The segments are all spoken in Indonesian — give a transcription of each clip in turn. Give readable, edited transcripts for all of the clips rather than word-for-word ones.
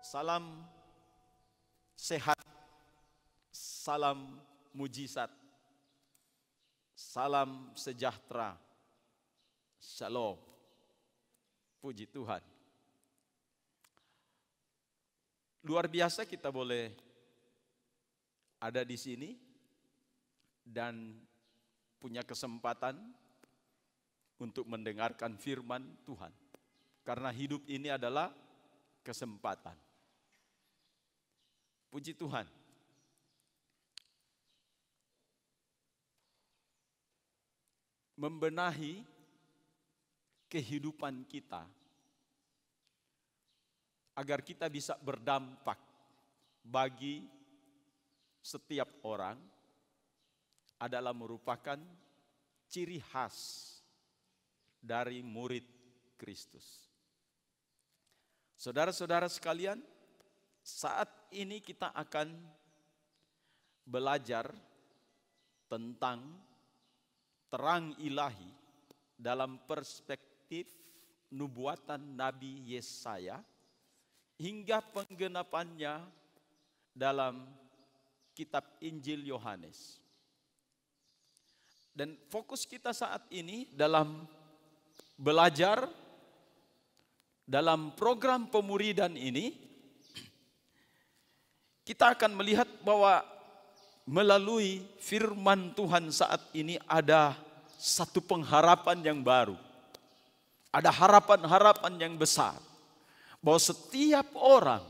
Salam sehat, salam mujizat, salam sejahtera, shalom. Puji Tuhan. Luar biasa kita boleh ada di sini dan punya kesempatan untuk mendengarkan firman Tuhan. Karena hidup ini adalah kesempatan. Puji Tuhan. Membenahi kehidupan kita agar kita bisa berdampak bagi setiap orang adalah merupakan ciri khas dari murid Kristus. Saudara-saudara sekalian, saat ini kita akan belajar tentang terang ilahi dalam perspektif nubuatan Nabi Yesaya hingga penggenapannya dalam kitab Injil Yohanes. Dan fokus kita saat ini dalam belajar dalam program pemuridan ini, kita akan melihat bahwa melalui firman Tuhan saat ini ada satu pengharapan yang baru. Ada harapan-harapan yang besar. Bahwa setiap orang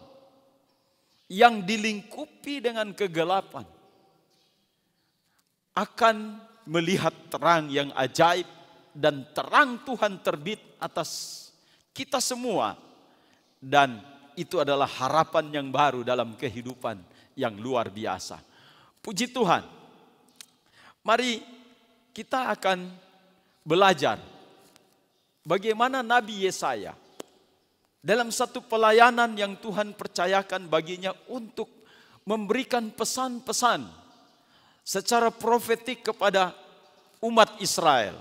yang dilingkupi dengan kegelapan akan melihat terang yang ajaib dan terang Tuhan terbit atas kita semua. Dan itu adalah harapan yang baru dalam kehidupan yang luar biasa. Puji Tuhan. Mari kita akan belajar bagaimana Nabi Yesaya dalam satu pelayanan yang Tuhan percayakan baginya untuk memberikan pesan-pesan secara profetik kepada umat Israel.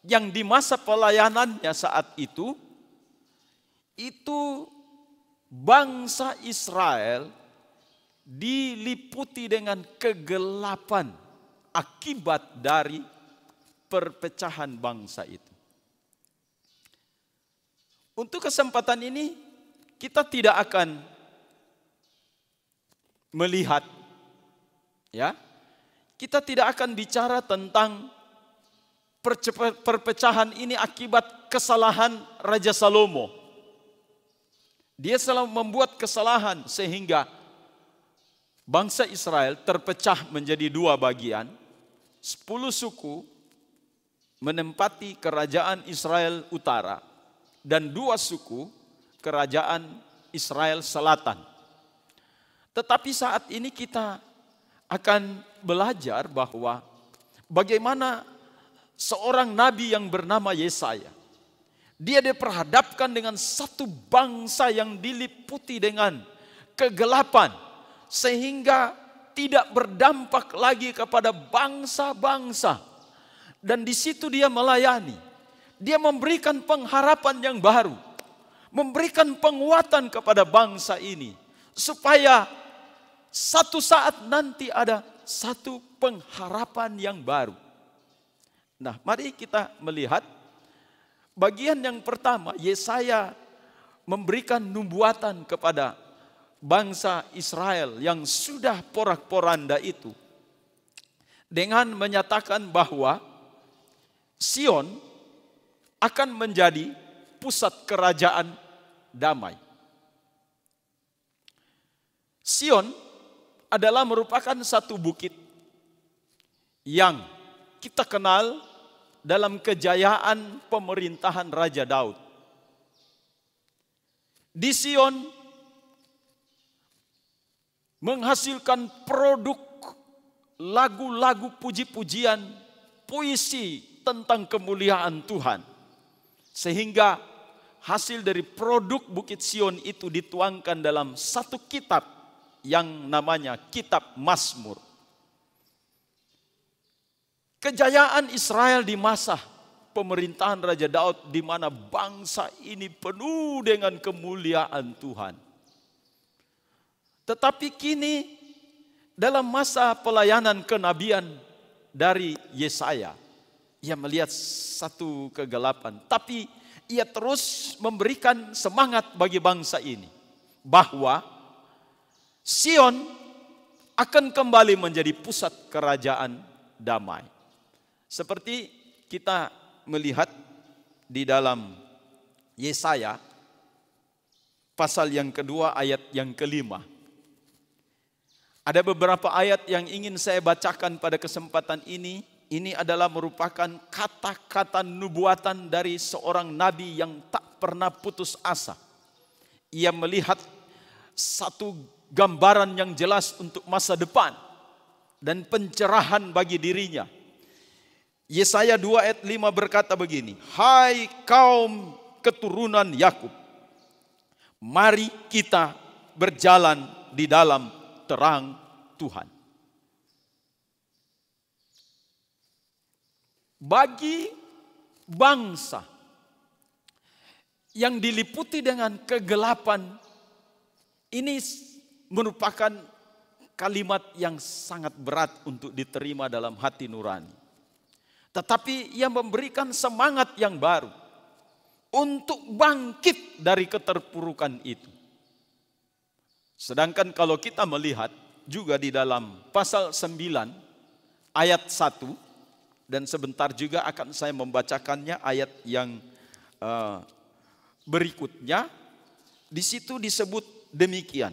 Yang di masa pelayanannya saat itu bangsa Israel diliputi dengan kegelapan akibat dari perpecahan bangsa itu. Untuk kesempatan ini kita tidak akan melihat, ya, kita tidak akan bicara tentang perpecahan ini akibat kesalahan Raja Salomo. Dia selalu membuat kesalahan sehingga bangsa Israel terpecah menjadi dua bagian. 10 suku menempati kerajaan Israel Utara dan 2 suku kerajaan Israel Selatan. Tetapi saat ini kita akan belajar bahwa bagaimana seorang nabi yang bernama Yesaya, dia diperhadapkan dengan satu bangsa yang diliputi dengan kegelapan sehingga tidak berdampak lagi kepada bangsa-bangsa. Dan di situ dia melayani. Dia memberikan pengharapan yang baru, memberikan penguatan kepada bangsa ini supaya satu saat nanti ada satu pengharapan yang baru. Nah, mari kita melihat bagian yang pertama. Yesaya memberikan nubuatan kepada bangsa Israel yang sudah porak-poranda itu dengan menyatakan bahwa Sion akan menjadi pusat kerajaan damai. Sion adalah merupakan satu bukit yang kita kenal dalam kejayaan pemerintahan Raja Daud. Di Sion menghasilkan produk lagu-lagu puji-pujian, puisi tentang kemuliaan Tuhan. Sehingga hasil dari produk Bukit Sion itu dituangkan dalam satu kitab yang namanya Kitab Mazmur. Kejayaan Israel di masa pemerintahan Raja Daud, di mana bangsa ini penuh dengan kemuliaan Tuhan. Tetapi kini dalam masa pelayanan kenabian dari Yesaya, ia melihat satu kegelapan, tapi ia terus memberikan semangat bagi bangsa ini bahwa Sion akan kembali menjadi pusat kerajaan damai. Seperti kita melihat di dalam Yesaya pasal yang kedua ayat yang kelima. Ada beberapa ayat yang ingin saya bacakan pada kesempatan ini. Ini adalah merupakan kata-kata nubuatan dari seorang nabi yang tak pernah putus asa. Ia melihat satu gambaran yang jelas untuk masa depan dan pencerahan bagi dirinya. Yesaya 2 ayat 5 berkata begini, "Hai kaum keturunan Yakub, mari kita berjalan di dalam terang Tuhan." Bagi bangsa yang diliputi dengan kegelapan, ini merupakan kalimat yang sangat berat untuk diterima dalam hati nurani. Tetapi ia memberikan semangat yang baru untuk bangkit dari keterpurukan itu. Sedangkan kalau kita melihat juga di dalam pasal 9 ayat 1, dan sebentar juga akan saya membacakannya ayat yang berikutnya. Di situ disebut demikian.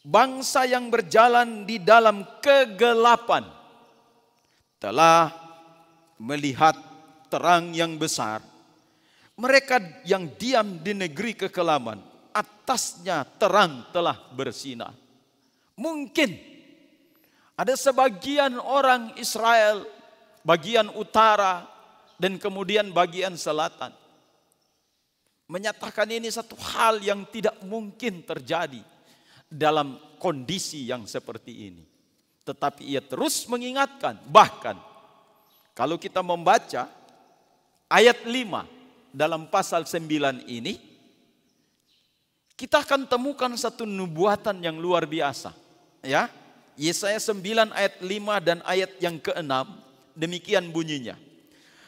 Bangsa yang berjalan di dalam kegelapan telah melihat terang yang besar. Mereka yang diam di negeri kekelaman, atasnya terang telah bersinar. Mungkin ada sebagian orang Israel, bagian utara dan kemudian bagian selatan, menyatakan ini satu hal yang tidak mungkin terjadi dalam kondisi yang seperti ini. Tetapi ia terus mengingatkan, bahkan kalau kita membaca ayat 5 dalam pasal 9 ini, kita akan temukan satu nubuatan yang luar biasa. Ya, Yesaya 9 ayat 5 dan ayat yang ke-6, demikian bunyinya.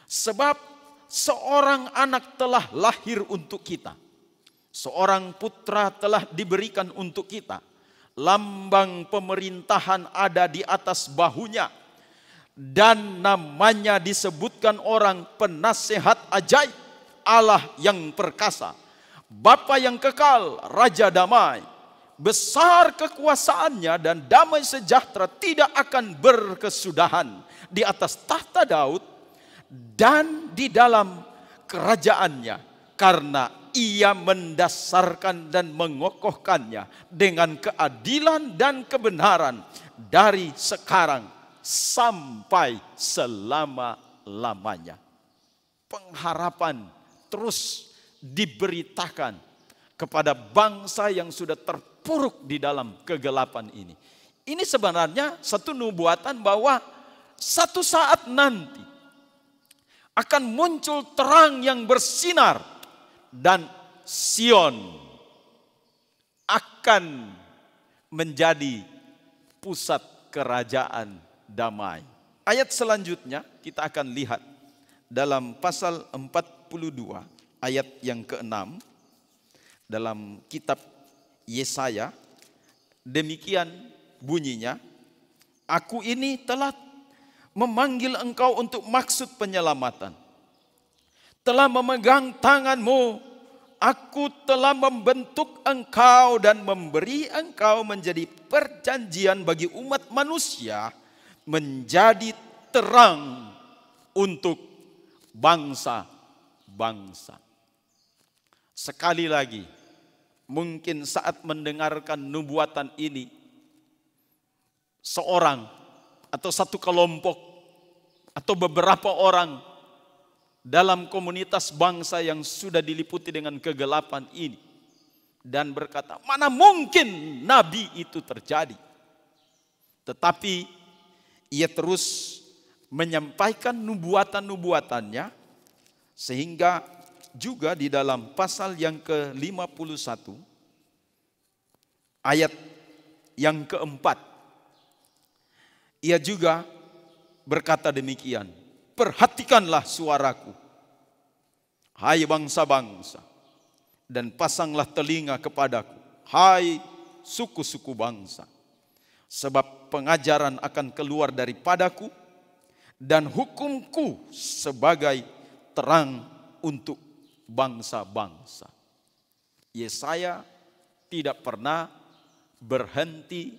Sebab seorang anak telah lahir untuk kita, seorang putra telah diberikan untuk kita. Lambang pemerintahan ada di atas bahunya, dan namanya disebutkan orang penasehat ajaib, Allah yang perkasa, Bapa yang kekal, Raja damai. Besar kekuasaannya dan damai sejahtera tidak akan berkesudahan di atas tahta Daud dan di dalam kerajaannya, karena ia mendasarkan dan mengokohkannya dengan keadilan dan kebenaran dari sekarang sampai selama-lamanya. Pengharapan terus diberitakan kepada bangsa yang sudah terpuruk di dalam kegelapan ini. Ini sebenarnya satu nubuatan bahwa satu saat nanti akan muncul terang yang bersinar dan Sion akan menjadi pusat kerajaan damai. Ayat selanjutnya kita akan lihat dalam pasal 42 ayat yang ke-6 dalam kitab Yesaya. Demikian bunyinya, "Aku ini telah memanggil engkau untuk maksud penyelamatan, telah memegang tanganmu, aku telah membentuk engkau dan memberi engkau menjadi perjanjian bagi umat manusia, menjadi terang untuk bangsa-bangsa." Sekali lagi, mungkin saat mendengarkan nubuatan ini, seorang atau satu kelompok atau beberapa orang dalam komunitas bangsa yang sudah diliputi dengan kegelapan ini dan berkata, mana mungkin nabi itu terjadi. Tetapi ia terus menyampaikan nubuatan-nubuatannya, sehingga juga di dalam pasal yang ke-51 ayat yang keempat, ia juga berkata demikian, perhatikanlah suaraku, hai bangsa-bangsa, dan pasanglah telinga kepadaku, hai suku-suku bangsa. Sebab pengajaran akan keluar daripadaku, dan hukumku sebagai terang untuk bangsa-bangsa. Yesaya tidak pernah berhenti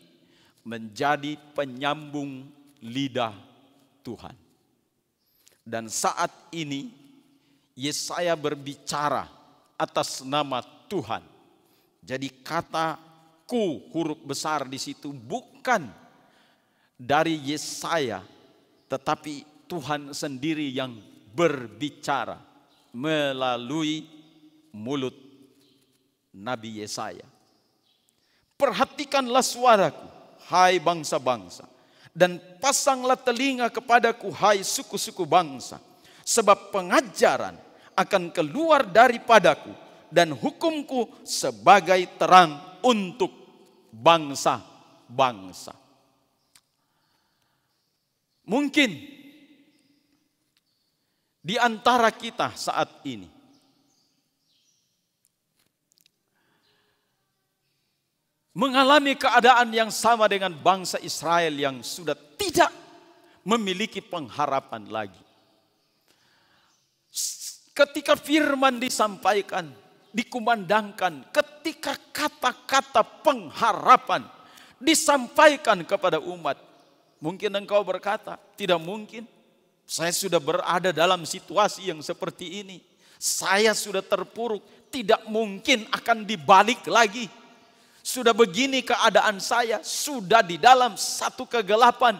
menjadi penyambung lidah Tuhan. Dan saat ini Yesaya berbicara atas nama Tuhan. Jadi kata ku huruf besar di situ bukan dari Yesaya, tetapi Tuhan sendiri yang berbicara melalui mulut Nabi Yesaya. Perhatikanlah suaraku, hai bangsa-bangsa, dan pasanglah telinga kepadaku, hai suku-suku bangsa. Sebab pengajaran akan keluar daripadaku, dan hukumku sebagai terang untuk bangsa-bangsa. Mungkin di antara kita saat ini mengalami keadaan yang sama dengan bangsa Israel yang sudah tidak memiliki pengharapan lagi. Ketika firman disampaikan, dikumandangkan, ketika kata-kata pengharapan disampaikan kepada umat, mungkin engkau berkata, tidak mungkin. Saya sudah berada dalam situasi yang seperti ini. Saya sudah terpuruk, tidak mungkin akan dibalik lagi. Sudah begini keadaan saya, sudah di dalam satu kegelapan.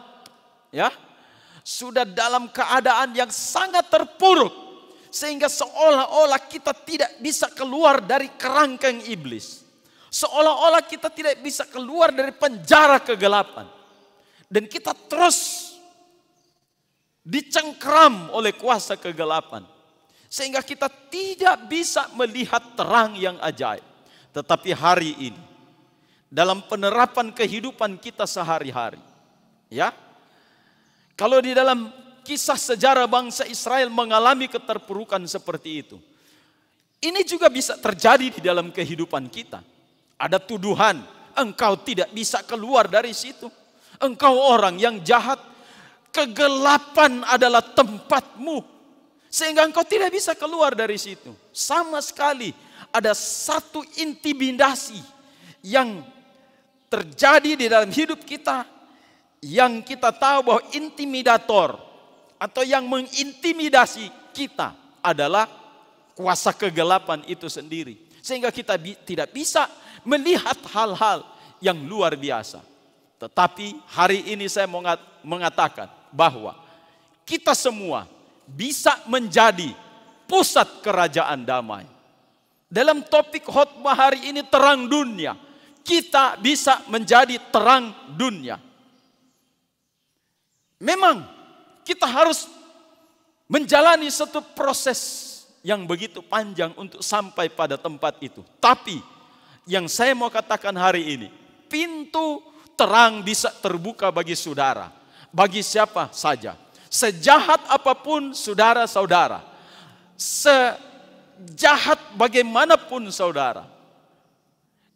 Ya, sudah dalam keadaan yang sangat terpuruk. Sehingga seolah-olah kita tidak bisa keluar dari kerangkeng iblis. Seolah-olah kita tidak bisa keluar dari penjara kegelapan. Dan kita terus dicengkram oleh kuasa kegelapan. Sehingga kita tidak bisa melihat terang yang ajaib. Tetapi hari ini, dalam penerapan kehidupan kita sehari-hari, ya, kalau di dalam kisah sejarah bangsa Israel mengalami keterpurukan seperti itu, ini juga bisa terjadi di dalam kehidupan kita. Ada tuduhan, engkau tidak bisa keluar dari situ. Engkau orang yang jahat, kegelapan adalah tempatmu, sehingga engkau tidak bisa keluar dari situ. Sama sekali ada satu intimidasi yang terjadi di dalam hidup kita, yang kita tahu bahwa intimidator atau yang mengintimidasi kita adalah kuasa kegelapan itu sendiri. Sehingga kita tidak bisa melihat hal-hal yang luar biasa. Tetapi hari ini saya mau mengatakan bahwa kita semua bisa menjadi pusat kerajaan damai. Dalam topik khotbah hari ini, terang dunia, kita bisa menjadi terang dunia. Memang kita harus menjalani satu proses yang begitu panjang untuk sampai pada tempat itu. Tapi yang saya mau katakan hari ini, pintu terang bisa terbuka bagi saudara, bagi siapa saja. Sejahat apapun saudara-saudara, sejahat bagaimanapun saudara,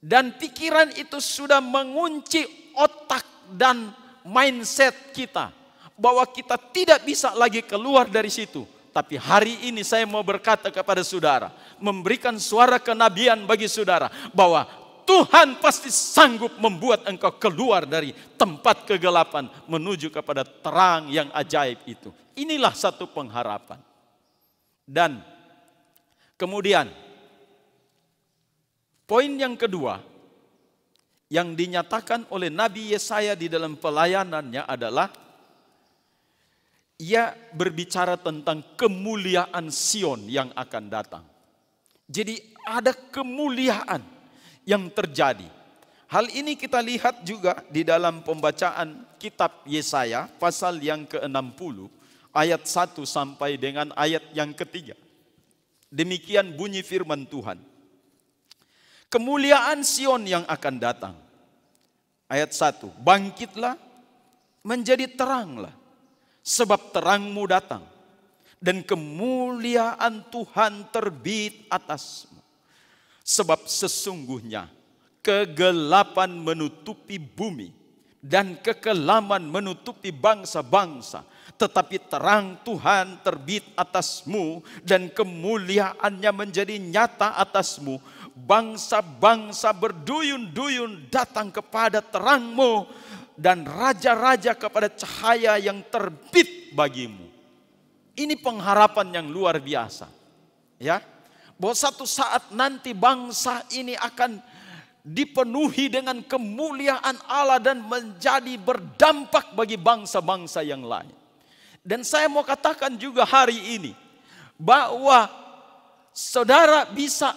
dan pikiran itu sudah mengunci otak dan mindset kita, bahwa kita tidak bisa lagi keluar dari situ. Tapi hari ini saya mau berkata kepada saudara, memberikan suara kenabian bagi saudara, bahwa Tuhan pasti sanggup membuat engkau keluar dari tempat kegelapan menuju kepada terang yang ajaib itu. Inilah satu pengharapan. Dan kemudian poin yang kedua yang dinyatakan oleh Nabi Yesaya di dalam pelayanannya adalah ia berbicara tentang kemuliaan Sion yang akan datang. Jadi ada kemuliaan yang terjadi. Hal ini kita lihat juga di dalam pembacaan kitab Yesaya pasal yang ke-60 ayat 1 sampai dengan ayat yang ketiga. Demikian bunyi firman Tuhan. Kemuliaan Sion yang akan datang ayat 1. Bangkitlah, menjadi teranglah, sebab terangmu datang, dan kemuliaan Tuhan terbit atasmu. Sebab sesungguhnya kegelapan menutupi bumi, dan kekelaman menutupi bangsa-bangsa. Tetapi terang Tuhan terbit atasmu, dan kemuliaannya menjadi nyata atasmu. Bangsa-bangsa berduyun-duyun datang kepada terangmu, dan raja-raja kepada cahaya yang terbit bagimu. Ini pengharapan yang luar biasa. Ya, bahwa satu saat nanti bangsa ini akan dipenuhi dengan kemuliaan Allah dan menjadi berdampak bagi bangsa-bangsa yang lain. Dan saya mau katakan juga hari ini bahwa saudara bisa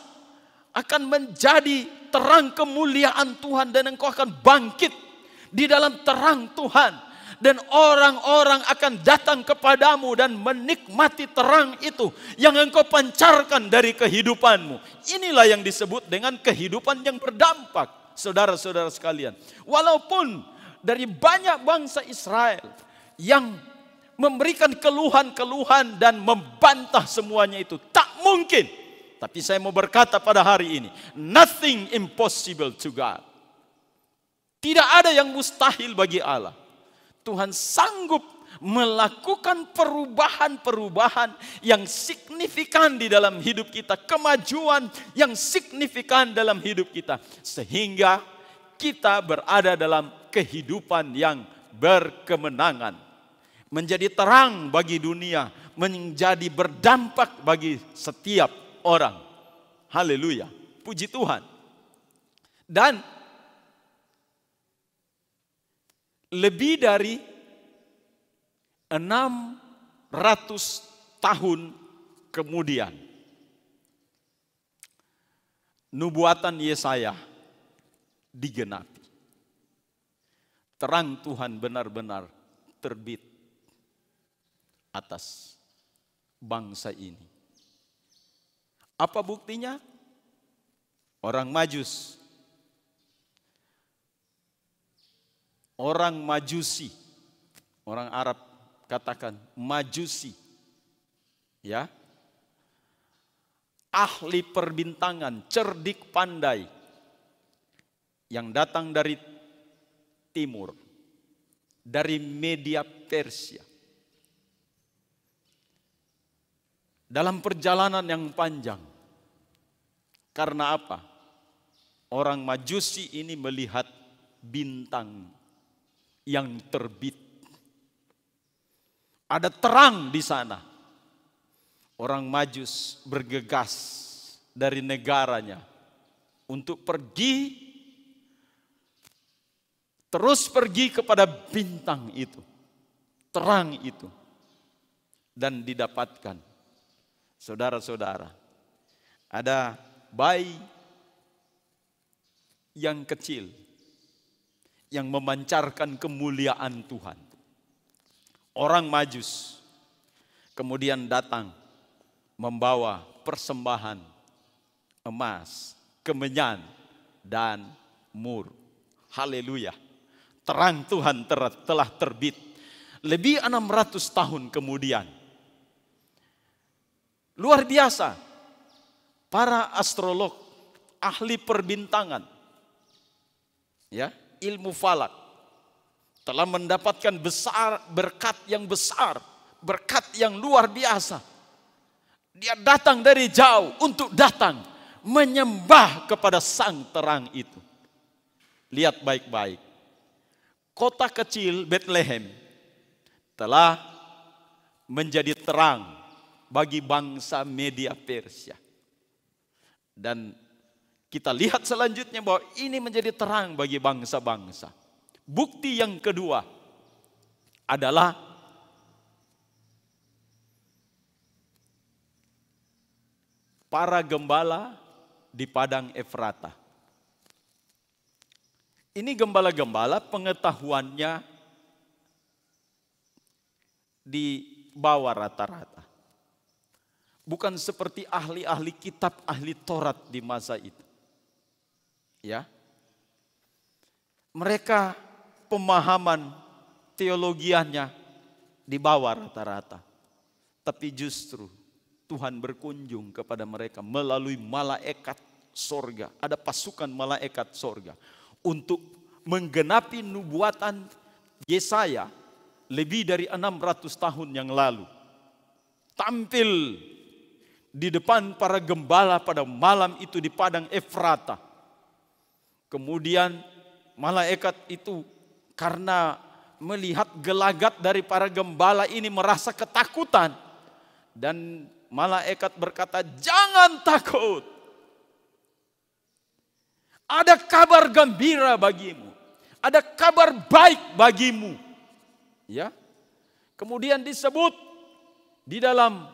akan menjadi terang kemuliaan Tuhan, dan engkau akan bangkit di dalam terang Tuhan, dan orang-orang akan datang kepadamu dan menikmati terang itu yang engkau pancarkan dari kehidupanmu. Inilah yang disebut dengan kehidupan yang berdampak, saudara-saudara sekalian. Walaupun dari banyak bangsa Israel yang memberikan keluhan-keluhan dan membantah semuanya itu, tak mungkin. Tapi saya mau berkata pada hari ini, nothing impossible to God. Tidak ada yang mustahil bagi Allah. Tuhan sanggup melakukan perubahan-perubahan yang signifikan di dalam hidup kita, kemajuan yang signifikan dalam hidup kita, sehingga kita berada dalam kehidupan yang berkemenangan, menjadi terang bagi dunia, menjadi berdampak bagi setiap orang. Haleluya, puji Tuhan. Dan lebih dari 600 tahun kemudian, nubuatan Yesaya digenapi. Terang Tuhan benar-benar terbit atas bangsa ini. Apa buktinya? Orang Majus, orang Majusi, orang Arab katakan Majusi, ya, ahli perbintangan, cerdik pandai, yang datang dari timur, dari Media Persia. Dalam perjalanan yang panjang. Karena apa? Orang Majusi ini melihat bintang yang terbit. Ada terang di sana. Orang Majus bergegas dari negaranya untuk pergi, terus pergi kepada bintang itu, terang itu, dan didapatkan. Saudara-saudara, ada bayi yang kecil yang memancarkan kemuliaan Tuhan. Orang Majus kemudian datang membawa persembahan emas, kemenyan, dan mur. Haleluya. Terang Tuhan telah terbit. Lebih 600 tahun kemudian. Luar biasa. Para astrolog, ahli perbintangan, ya, ilmu falak, telah mendapatkan berkat yang besar, berkat yang luar biasa. Dia datang dari jauh untuk datang menyembah kepada sang terang itu. Lihat baik-baik. Kota kecil Bethlehem telah menjadi terang bagi bangsa Media Persia. Dan kita lihat selanjutnya bahwa ini menjadi terang bagi bangsa-bangsa. Bukti yang kedua adalah para gembala di padang Efrata. Ini gembala-gembala pengetahuannya di bawah rata-rata. Bukan seperti ahli-ahli kitab, ahli Taurat di masa itu. Ya. mereka pemahaman teologianya di bawah rata-rata. Tapi justru Tuhan berkunjung kepada mereka melalui malaikat sorga. Ada pasukan malaikat sorga untuk menggenapi nubuatan Yesaya lebih dari 600 tahun yang lalu. Tampil di depan para gembala pada malam itu di padang Efrata. Kemudian malaikat itu karena melihat gelagat dari para gembala ini merasa ketakutan. Dan malaikat berkata, jangan takut. Ada kabar gembira bagimu. Ada kabar baik bagimu. Ya. Kemudian disebut di dalam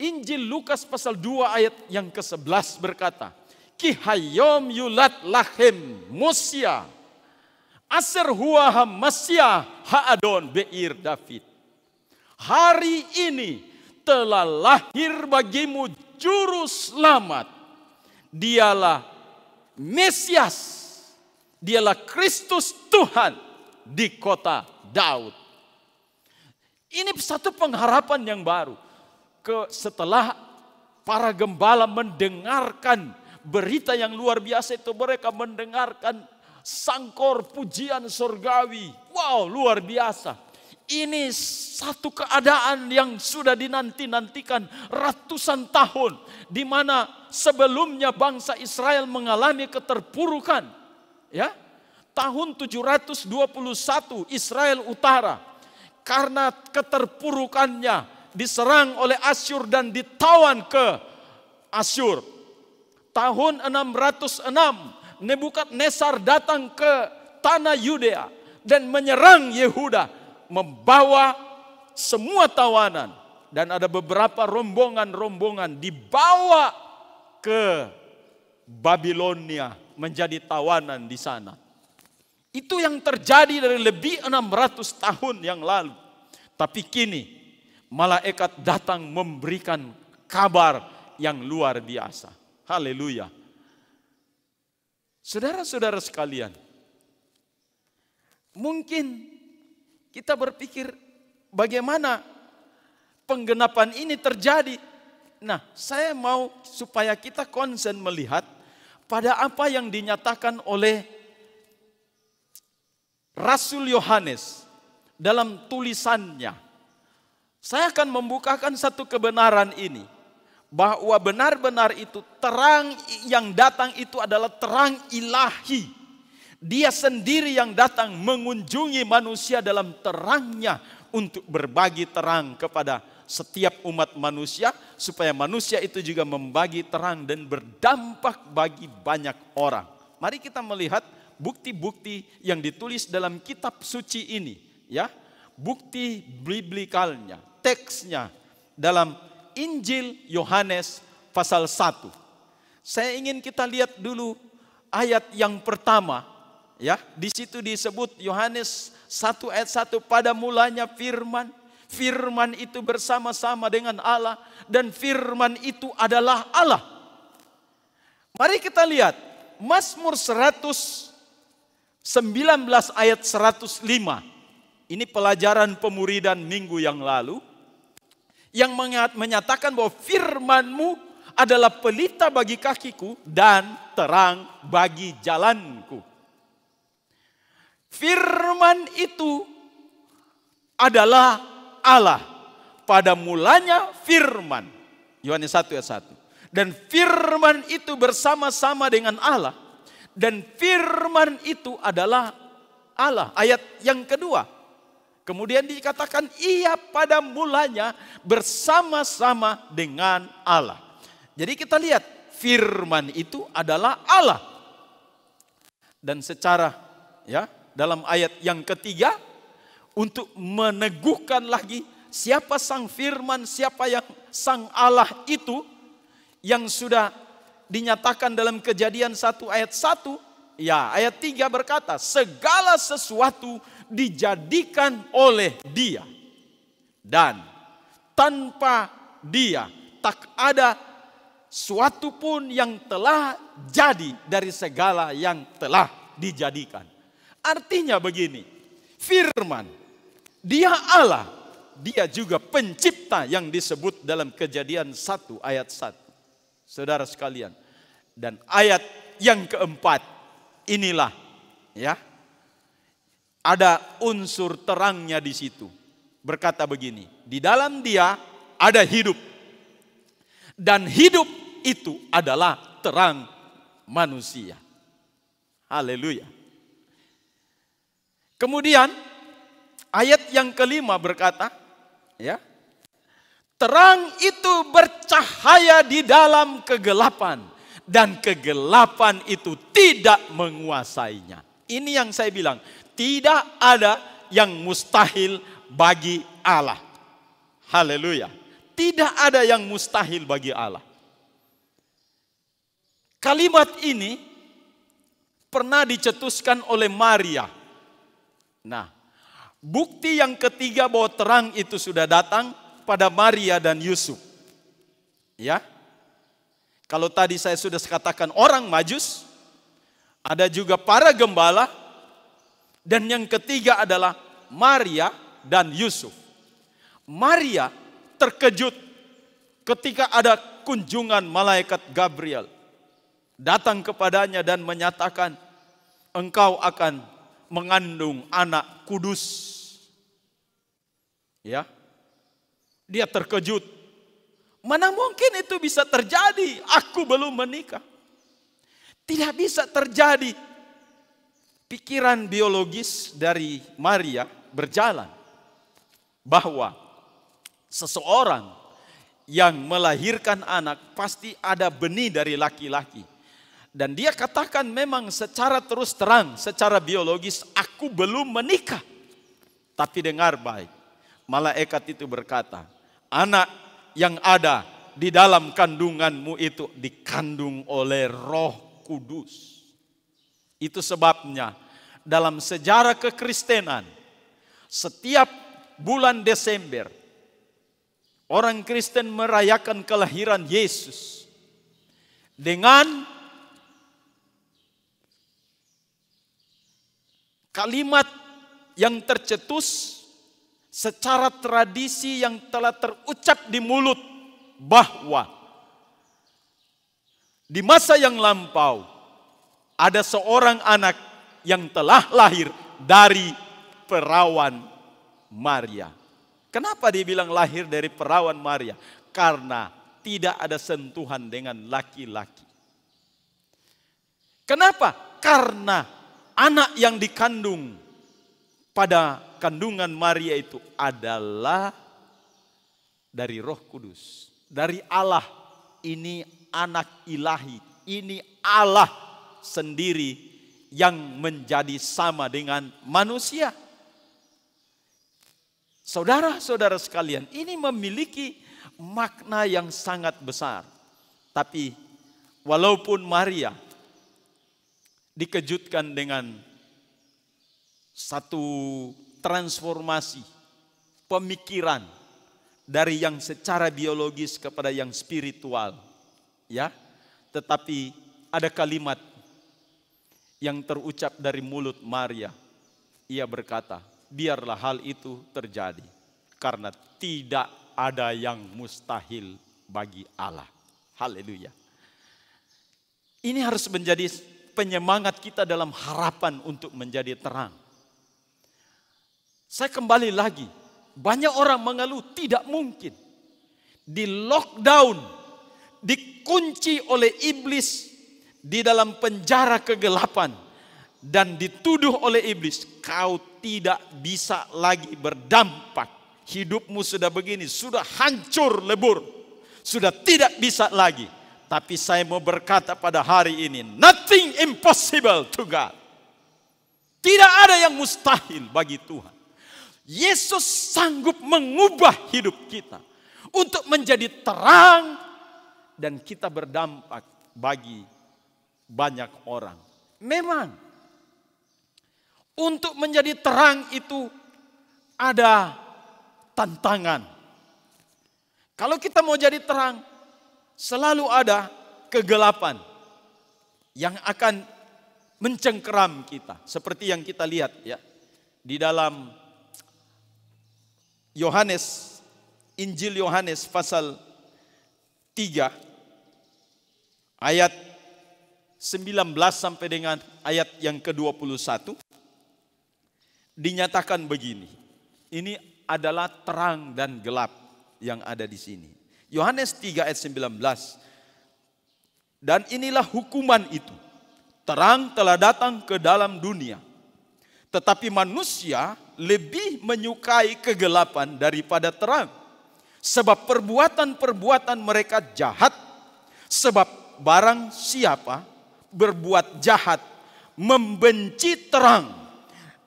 Injil Lukas pasal 2 ayat yang ke-11 berkata, Ki hayom yulat lahem Mosia aser huwa hamasya haadon beir David. Hari ini telah lahir bagimu juru selamat. Dialah Mesias, dialah Kristus Tuhan di kota Daud. Ini satu pengharapan yang baru. Setelah para gembala mendengarkan berita yang luar biasa itu, mereka mendengarkan sangkor pujian surgawi. Wow, luar biasa. Ini satu keadaan yang sudah dinanti-nantikan ratusan tahun, di mana sebelumnya bangsa Israel mengalami keterpurukan. Ya, tahun 721 Israel Utara karena keterpurukannya diserang oleh Asyur dan ditawan ke Asyur. Tahun 606 Nebukadnezar datang ke tanah Yudea dan menyerang Yehuda, membawa semua tawanan, dan ada beberapa rombongan-rombongan dibawa ke Babilonia menjadi tawanan di sana. Itu yang terjadi dari lebih 600 tahun yang lalu. Tapi kini malaikat datang memberikan kabar yang luar biasa. Haleluya. Saudara-saudara sekalian, mungkin kita berpikir bagaimana penggenapan ini terjadi. Nah, saya mau supaya kita konsen melihat pada apa yang dinyatakan oleh Rasul Yohanes dalam tulisannya. Saya akan membukakan satu kebenaran ini, bahwa benar-benar itu terang yang datang itu adalah terang ilahi. Dia sendiri yang datang mengunjungi manusia dalam terangnya untuk berbagi terang kepada setiap umat manusia, supaya manusia itu juga membagi terang dan berdampak bagi banyak orang. Mari kita melihat bukti-bukti yang ditulis dalam kitab suci ini, ya. Bukti biblikalnya, teksnya dalam Injil Yohanes pasal 1. Saya ingin kita lihat dulu ayat yang pertama. Ya, di situ disebut Yohanes 1 ayat 1, pada mulanya firman, firman itu bersama-sama dengan Allah, dan firman itu adalah Allah. Mari kita lihat Mazmur 119 ayat 105. Ini pelajaran pemuridan minggu yang lalu, yang menyatakan bahwa firman-Mu adalah pelita bagi kakiku dan terang bagi jalanku. Firman itu adalah Allah. Pada mulanya firman. Yohanes 1 ayat 1. Dan firman itu bersama-sama dengan Allah. Dan firman itu adalah Allah. Ayat yang kedua. Kemudian dikatakan ia pada mulanya bersama-sama dengan Allah. Jadi kita lihat firman itu adalah Allah. Dan secara dalam ayat yang ketiga, untuk meneguhkan lagi siapa sang firman, siapa yang sang Allah itu, yang sudah dinyatakan dalam Kejadian 1 ayat 1, ya ayat 3 berkata, segala sesuatu dijadikan oleh Dia, dan tanpa Dia tak ada suatu pun yang telah jadi dari segala yang telah dijadikan. Artinya begini, firman, dia Allah, dia juga pencipta yang disebut dalam Kejadian 1 ayat 1. Saudara sekalian, dan ayat yang keempat, inilah ya, ada unsur terangnya di situ. Berkata begini, di dalam dia ada hidup, dan hidup itu adalah terang manusia. Haleluya. Kemudian ayat yang kelima berkata, ya, terang itu bercahaya di dalam kegelapan, dan kegelapan itu tidak menguasainya. Ini yang saya bilang, tidak ada yang mustahil bagi Allah. Haleluya. Tidak ada yang mustahil bagi Allah. Kalimat ini pernah dicetuskan oleh Maria. Nah, bukti yang ketiga bahwa terang itu sudah datang pada Maria dan Yusuf. Ya. Kalau tadi saya sudah katakan orang Majus, ada juga para gembala, dan yang ketiga adalah Maria dan Yusuf. Maria terkejut ketika ada kunjungan malaikat Gabriel datang kepadanya dan menyatakan, engkau akan mengandung anak kudus. Ya. Dia terkejut. Mana mungkin itu bisa terjadi? Aku belum menikah. Tidak bisa terjadi. Pikiran biologis dari Maria berjalan bahwa seseorang yang melahirkan anak pasti ada benih dari laki-laki. Dan dia katakan memang secara terus terang, secara biologis, aku belum menikah. Tapi dengar baik, malaikat itu berkata, anak yang ada di dalam kandunganmu itu dikandung oleh Roh Kudus. Itu sebabnya dalam sejarah kekristenan, setiap bulan Desember, orang Kristen merayakan kelahiran Yesus dengan kalimat yang tercetus secara tradisi yang telah terucap di mulut bahwa di masa yang lampau ada seorang anak yang telah lahir dari perawan Maria. Kenapa dibilang lahir dari perawan Maria? Karena tidak ada sentuhan dengan laki-laki. Kenapa? Karena anak yang dikandung pada kandungan Maria itu adalah dari Roh Kudus, dari Allah. Ini anak ilahi, ini Allah sendiri yang menjadi sama dengan manusia. Saudara-saudara sekalian, ini memiliki makna yang sangat besar. Tapi walaupun Maria dikejutkan dengan satu transformasi pemikiran dari yang secara biologis kepada yang spiritual, ya, tetapi ada kalimat yang terucap dari mulut Maria. Ia berkata, biarlah hal itu terjadi, karena tidak ada yang mustahil bagi Allah. Haleluya. Ini harus menjadi penyemangat kita dalam harapan untuk menjadi terang. Saya kembali lagi, banyak orang mengeluh tidak mungkin. Di lockdown, dikunci oleh iblis di dalam penjara kegelapan, dan dituduh oleh iblis, kau tidak bisa lagi berdampak. Hidupmu sudah begini, sudah hancur lebur, sudah tidak bisa lagi. Tapi saya mau berkata pada hari ini, nothing impossible to God. Tidak ada yang mustahil bagi Tuhan. Yesus sanggup mengubah hidup kita untuk menjadi terang dan kita berdampak bagi banyak orang. Memang untuk menjadi terang itu ada tantangan. Kalau kita mau jadi terang, selalu ada kegelapan yang akan mencengkeram kita. Seperti yang kita lihat ya di dalam Yohanes, Injil Yohanes pasal 3 ayat 19 sampai dengan ayat yang ke-21 dinyatakan begini. Ini adalah terang dan gelap yang ada di sini. Yohanes 3 ayat 19. Dan inilah hukuman itu. Terang telah datang ke dalam dunia. Tetapi manusia lebih menyukai kegelapan daripada terang. Sebab perbuatan-perbuatan mereka jahat. Sebab barang siapa berbuat jahat membenci terang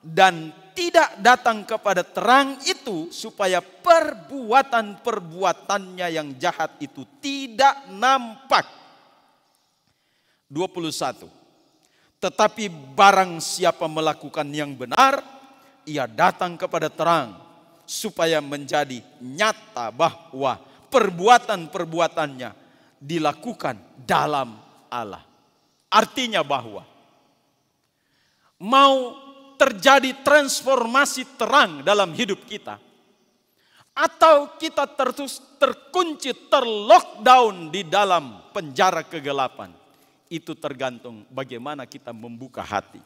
dan tidak datang kepada terang itu supaya perbuatan-perbuatannya yang jahat itu tidak nampak. 21. Tetapi barang siapa melakukan yang benar, ia datang kepada terang supaya menjadi nyata bahwa perbuatan-perbuatannya dilakukan dalam Allah. Artinya bahwa mau terjadi transformasi terang dalam hidup kita, atau kita terkunci, terlockdown di dalam penjara kegelapan, itu tergantung bagaimana kita membuka hati.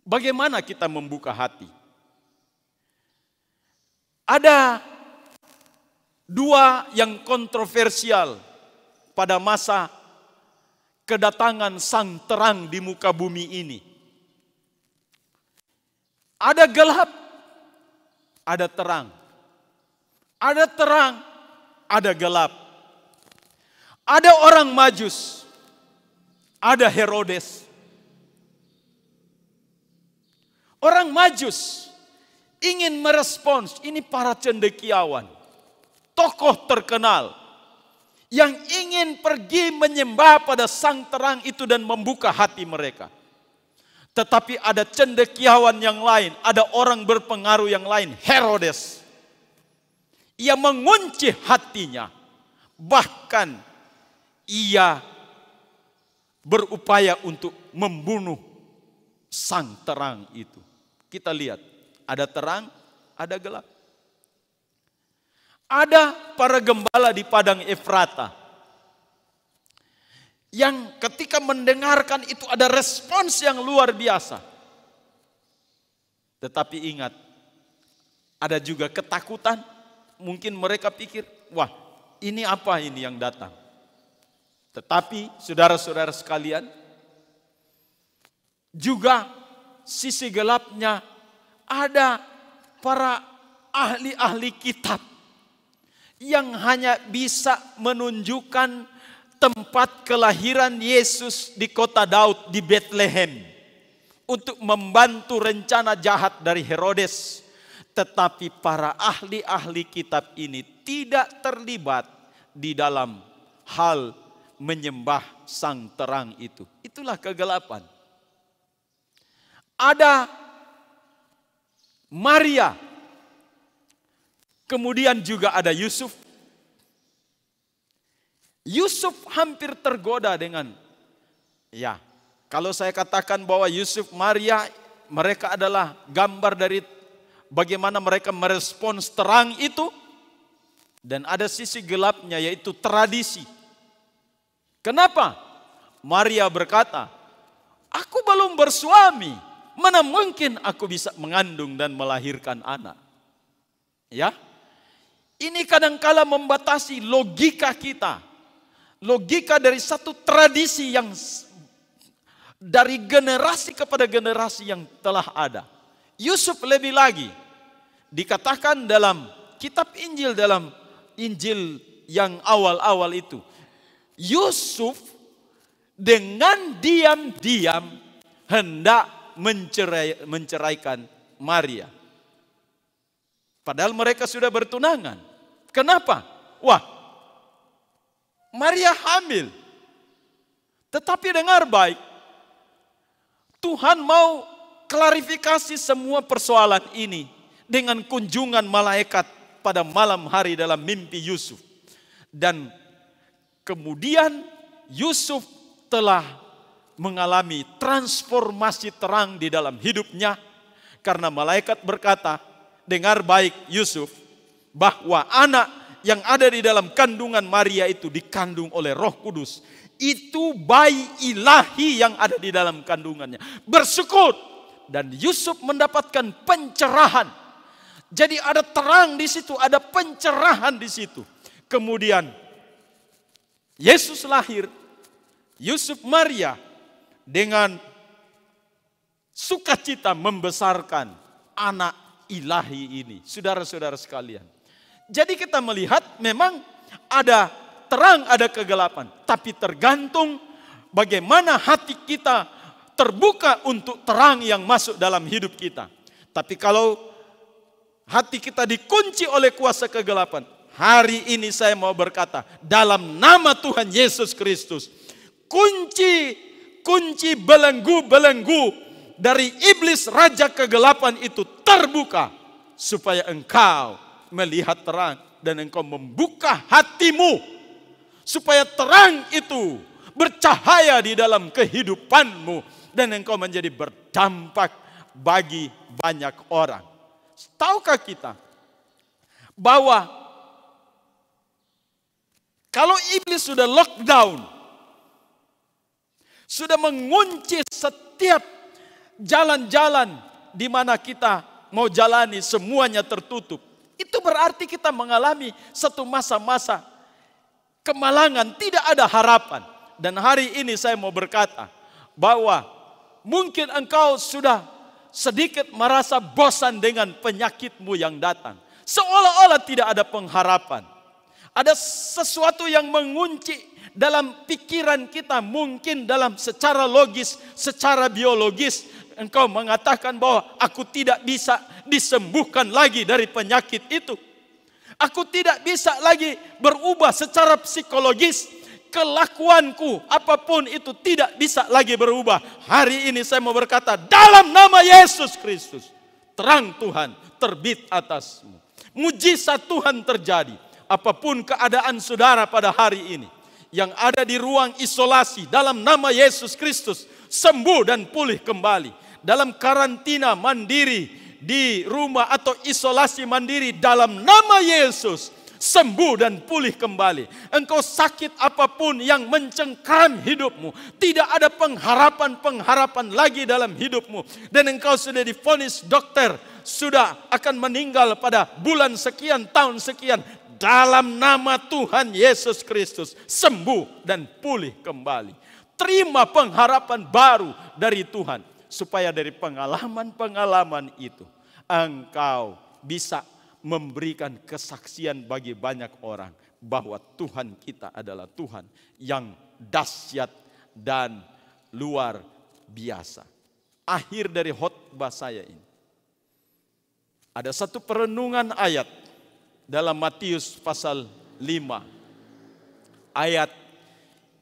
Bagaimana kita membuka hati? Ada dua yang kontroversial pada masa kedatangan sang terang di muka bumi ini. Ada gelap, ada terang. Ada terang, ada gelap. Ada orang Majus, ada Herodes. Orang Majus ingin merespons, ini para cendekiawan, tokoh terkenal yang ingin pergi menyembah pada sang terang itu dan membuka hati mereka. Tetapi ada cendekiawan yang lain, ada orang berpengaruh yang lain, Herodes. Ia mengunci hatinya, bahkan ia berupaya untuk membunuh sang terang itu. Kita lihat, ada terang, ada gelap. Ada para gembala di padang Efrata yang ketika mendengarkan itu ada respons yang luar biasa. Tetapi ingat, ada juga ketakutan. Mungkin mereka pikir, wah ini apa ini yang datang. Tetapi saudara-saudara sekalian, juga sisi gelapnya ada para ahli-ahli kitab yang hanya bisa menunjukkan tempat kelahiran Yesus di kota Daud di Bethlehem untuk membantu rencana jahat dari Herodes. Tetapi para ahli-ahli kitab ini tidak terlibat di dalam hal menyembah sang terang itu. Itulah kegelapan. Ada Maria, kemudian juga ada Yusuf. Yusuf hampir tergoda dengan, ya, kalau saya katakan bahwa Yusuf, Maria, mereka adalah gambar dari bagaimana mereka merespons terang itu. Dan ada sisi gelapnya yaitu tradisi. Kenapa? Maria berkata, aku belum bersuami, mana mungkin aku bisa mengandung dan melahirkan anak. Ya, ini kadangkala membatasi logika kita. Logika dari satu tradisi yang dari generasi kepada generasi yang telah ada. Yusuf lebih lagi dikatakan dalam kitab Injil, dalam Injil yang awal-awal itu, Yusuf dengan diam-diam hendak menceraikan Maria. Padahal mereka sudah bertunangan. Kenapa? Wah, Maria hamil. Tetapi dengar baik, Tuhan mau klarifikasi semua persoalan ini dengan kunjungan malaikat pada malam hari dalam mimpi Yusuf. Dan kemudian Yusuf telah mengalami transformasi terang di dalam hidupnya. Karena malaikat berkata, dengar baik Yusuf, bahwa anak yang ada di dalam kandungan Maria itu dikandung oleh Roh Kudus. Itu bayi ilahi yang ada di dalam kandungannya. Bersyukur. Dan Yusuf mendapatkan pencerahan. Jadi ada terang di situ, ada pencerahan di situ. Kemudian Yesus lahir, Yusuf Maria dengan sukacita membesarkan anak ilahi ini. Saudara-saudara sekalian. Jadi kita melihat memang ada terang, ada kegelapan. Tapi tergantung bagaimana hati kita terbuka untuk terang yang masuk dalam hidup kita. Tapi kalau hati kita dikunci oleh kuasa kegelapan, hari ini saya mau berkata, dalam nama Tuhan Yesus Kristus, kunci belenggu-belenggu dari iblis raja kegelapan itu terbuka, supaya engkau melihat terang dan engkau membuka hatimu, supaya terang itu bercahaya di dalam kehidupanmu dan engkau menjadi berdampak bagi banyak orang. Tahukah kita bahwa kalau iblis sudah lockdown, sudah mengunci setiap jalan-jalan di mana kita mau jalani, semuanya tertutup. Itu berarti kita mengalami satu masa-masa kemalangan, tidak ada harapan. Dan hari ini saya mau berkata bahwa mungkin engkau sudah sedikit merasa bosan dengan penyakitmu yang datang. Seolah-olah tidak ada pengharapan. Ada sesuatu yang mengunci dalam pikiran kita, mungkin dalam secara logis, secara biologis. Engkau mengatakan bahwa aku tidak bisa disembuhkan lagi dari penyakit itu. Aku tidak bisa lagi berubah secara psikologis. Kelakuanku apapun itu tidak bisa lagi berubah. Hari ini saya mau berkata, dalam nama Yesus Kristus, terang Tuhan terbit atasmu. Mujizat Tuhan terjadi. Apapun keadaan saudara pada hari ini, yang ada di ruang isolasi, dalam nama Yesus Kristus, sembuh dan pulih kembali. Dalam karantina mandiri di rumah atau isolasi mandiri, dalam nama Yesus, sembuh dan pulih kembali. Engkau sakit apapun yang mencengkram hidupmu, tidak ada pengharapan lagi dalam hidupmu, dan engkau sudah divonis dokter sudah akan meninggal pada bulan sekian, tahun sekian. Dalam nama Tuhan Yesus Kristus, sembuh dan pulih kembali. Terima pengharapan baru dari Tuhan, supaya dari pengalaman-pengalaman itu engkau bisa memberikan kesaksian bagi banyak orang bahwa Tuhan kita adalah Tuhan yang dahsyat dan luar biasa. Akhir dari khotbah saya ini, ada satu perenungan ayat dalam Matius pasal 5 ayat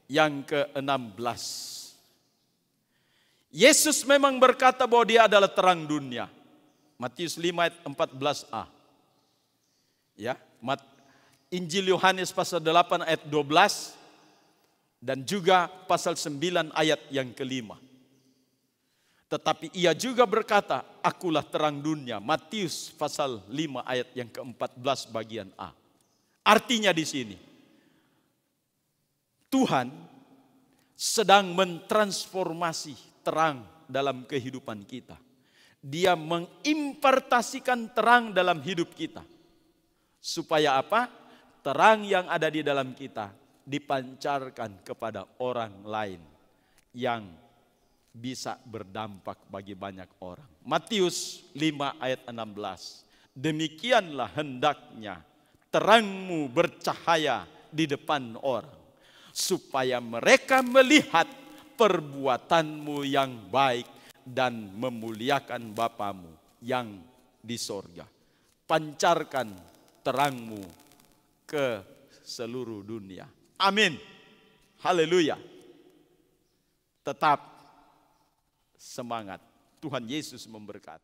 yang ke-16. Yesus memang berkata bahwa dia adalah terang dunia. Matius 5 ayat 14a. Ya, Injil Yohanes pasal 8 ayat 12 dan juga pasal 9 ayat yang ke-5. Tetapi ia juga berkata, akulah terang dunia. Matius pasal 5 ayat yang ke-14 bagian A. Artinya di sini, Tuhan sedang mentransformasi terang dalam kehidupan kita. Dia mengimpartasikan terang dalam hidup kita. Supaya apa? Terang yang ada di dalam kita dipancarkan kepada orang lain yang bisa berdampak bagi banyak orang. Matius 5 ayat 16. Demikianlah hendaknya terangmu bercahaya di depan orang, supaya mereka melihat perbuatanmu yang baik dan memuliakan Bapamu yang di sorga. Pancarkan terangmu ke seluruh dunia. Amin. Haleluya. Tetap semangat. Tuhan Yesus memberkati.